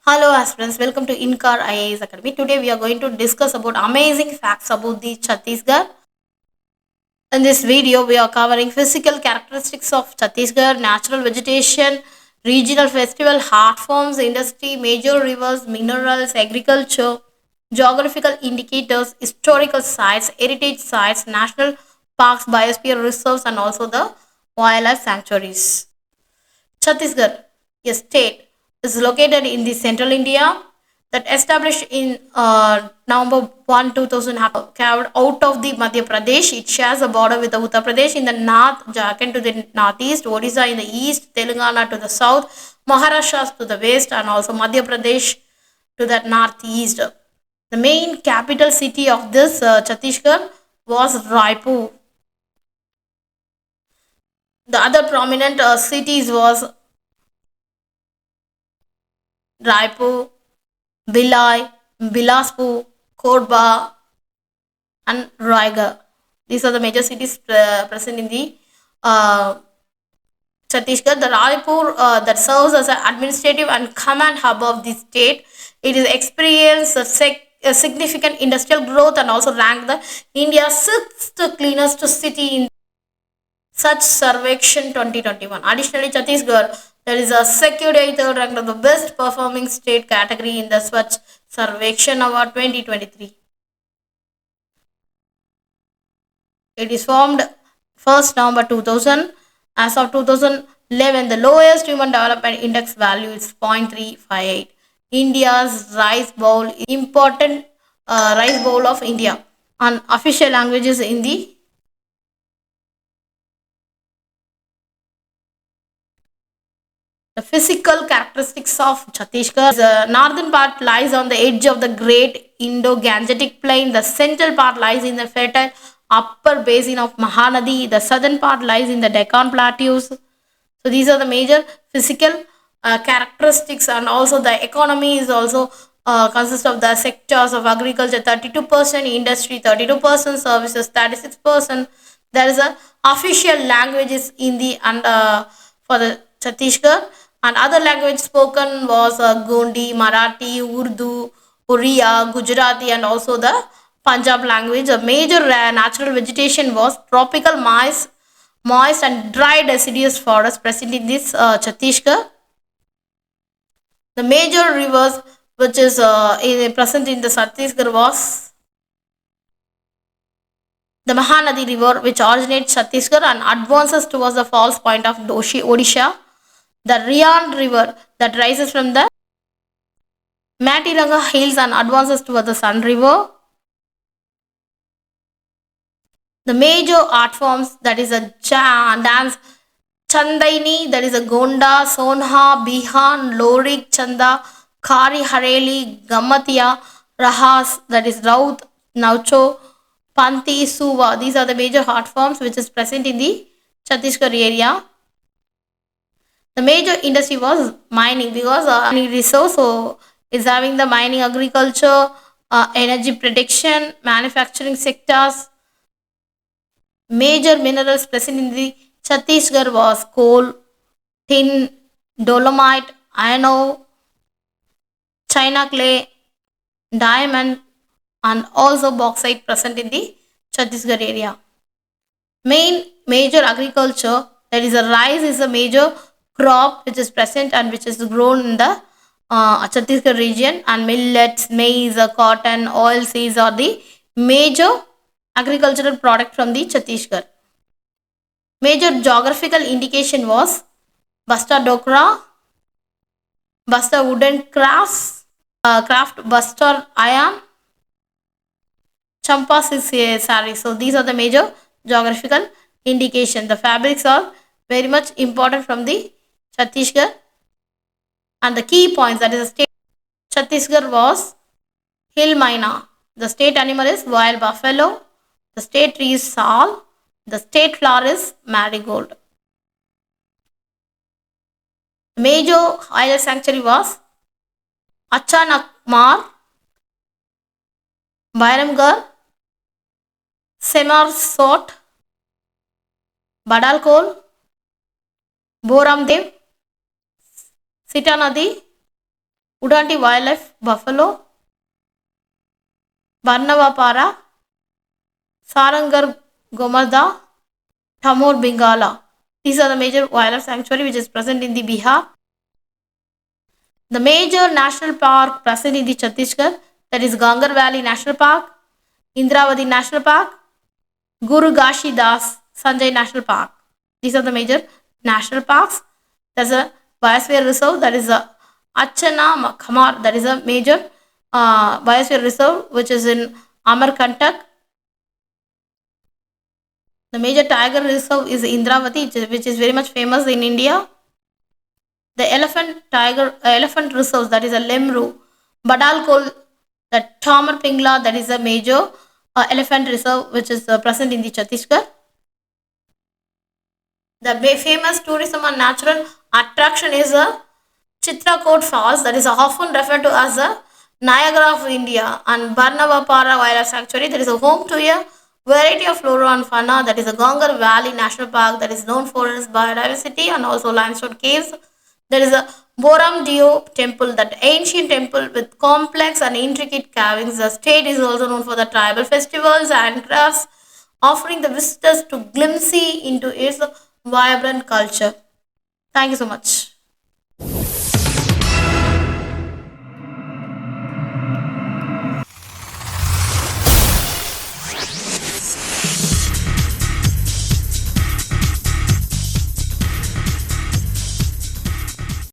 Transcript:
Hello aspirants, welcome to INCAR IAS Academy. Today we are going to discuss about amazing facts about the Chhattisgarh. In this video, we are covering physical characteristics of Chhattisgarh, natural vegetation, regional festival, art forms, industry, major rivers, minerals, agriculture, geographical indicators, historical sites, heritage sites, national parks, biosphere reserves, and also the wildlife sanctuaries. Chhattisgarh, a state, is located in the central India that established in November 1, 2000, carved out of the Madhya Pradesh. It shares a border with the Uttar Pradesh in the north, Jharkhand to the northeast, Odisha in the east, Telangana to the south, Maharashtra to the west, and also Madhya Pradesh to the northeast. The main capital city of this Chhattisgarh was Raipur. The other prominent cities was Raipur, Bhilai, Bilaspur, Korba, and Raigarh. These are the major cities present in the uh, Chhattisgarh. The Raipur that serves as an administrative and command hub of the state. It is experienced a significant industrial growth and also ranked the India's sixth cleanest city in such Survection 2021. Additionally, Chhattisgarh there is a secured third ranked of the best performing state category in the Swachh Survekshan Award 2023. It is formed 1st November 2000. As of 2011, the lowest human development index value is 0.358. India's rice bowl, important rice bowl of India, and official languages in the physical characteristics of Chhattisgarh. The northern part lies on the edge of the Great Indo-Gangetic Plain. The central part lies in the fertile upper basin of Mahanadi. The southern part lies in the Deccan Plateaus. So these are the major physical characteristics, and also the economy is also consists of the sectors of agriculture 32%, industry 32%, services 36%. There is a official languages in the and for the Chhattisgarh, and other language spoken was Gondi, Marathi, Urdu, Oriya, Gujarati, and also the Punjab language. A major natural vegetation was tropical moist and dry deciduous forest present in this Chhattisgarh. The major rivers which is present in the Chhattisgarh was the Mahanadi River, which originates Chhattisgarh and advances towards the falls point of Odisha. The Rian River that rises from the Matiranga Hills and advances towards the Sun River. The major art forms that is a dance Chandaini, that is a Gonda, Sonha, Bihan, Lorik, Chanda, Kari Hareli, Gamatia, Rahas, that is Raut, Naucho, Panti, Suva. These are the major art forms which is present in the Chhattisgarh area. The major industry was mining because mining resource so is having the mining, agriculture, energy production, manufacturing sectors. Major minerals present in the Chhattisgarh was coal, tin, dolomite, iron ore, china clay, diamond, and also bauxite present in the Chhattisgarh area. Major agriculture, that is a rice is a major crop which is present and which is grown in the Chhattisgarh region, and millets, maize, cotton, oil seeds are the major agricultural product from the Chhattisgarh. Major geographical indication was Basta Dokra, Basta wooden craft Buster iron, Champa sari. So these are the major geographical indication. The fabrics are very much important from the Chhattisgarh, and the key points that is the state Chhattisgarh was hill myna. The state animal is wild buffalo. The state tree is sal. The state flower is marigold. The major wildlife sanctuary was Achanakmar, Bairamgarh, Semarsot, Badalkol, Boramdev, Sitanadi, Udanti Wildlife Buffalo, Barnavapara, Sarangar Gomarda, Tamor Bengala. These are the major wildlife sanctuary which is present in the Bihar. The major national park present in the Chhattisgarh, that is Gangar Valley National Park, Indravati National Park, Guru Gashi Das Sanjay National Park. These are the major national parks. There's a biosphere reserve, that is a Achana Khamar, that is a major biosphere reserve which is in Amarkantak. The major tiger reserve is Indravati, which is very much famous in India. The elephant reserves, that is a Lemru, Badalkol, the Tamar Pingla, that is a major elephant reserve which is present in the Chhattisgarh. The famous tourism and natural attraction is a Chitrakoot Falls, that is often referred to as a Niagara of India, and Barnavapara Wildlife Sanctuary, that is a home to a variety of flora and fauna, that is a Gangar Valley National Park, that is known for its biodiversity and also limestone caves. There is a Boram Dio temple, that ancient temple with complex and intricate carvings. The state is also known for the tribal festivals and crafts, offering the visitors to glimpse into its vibrant culture. Thank you so much.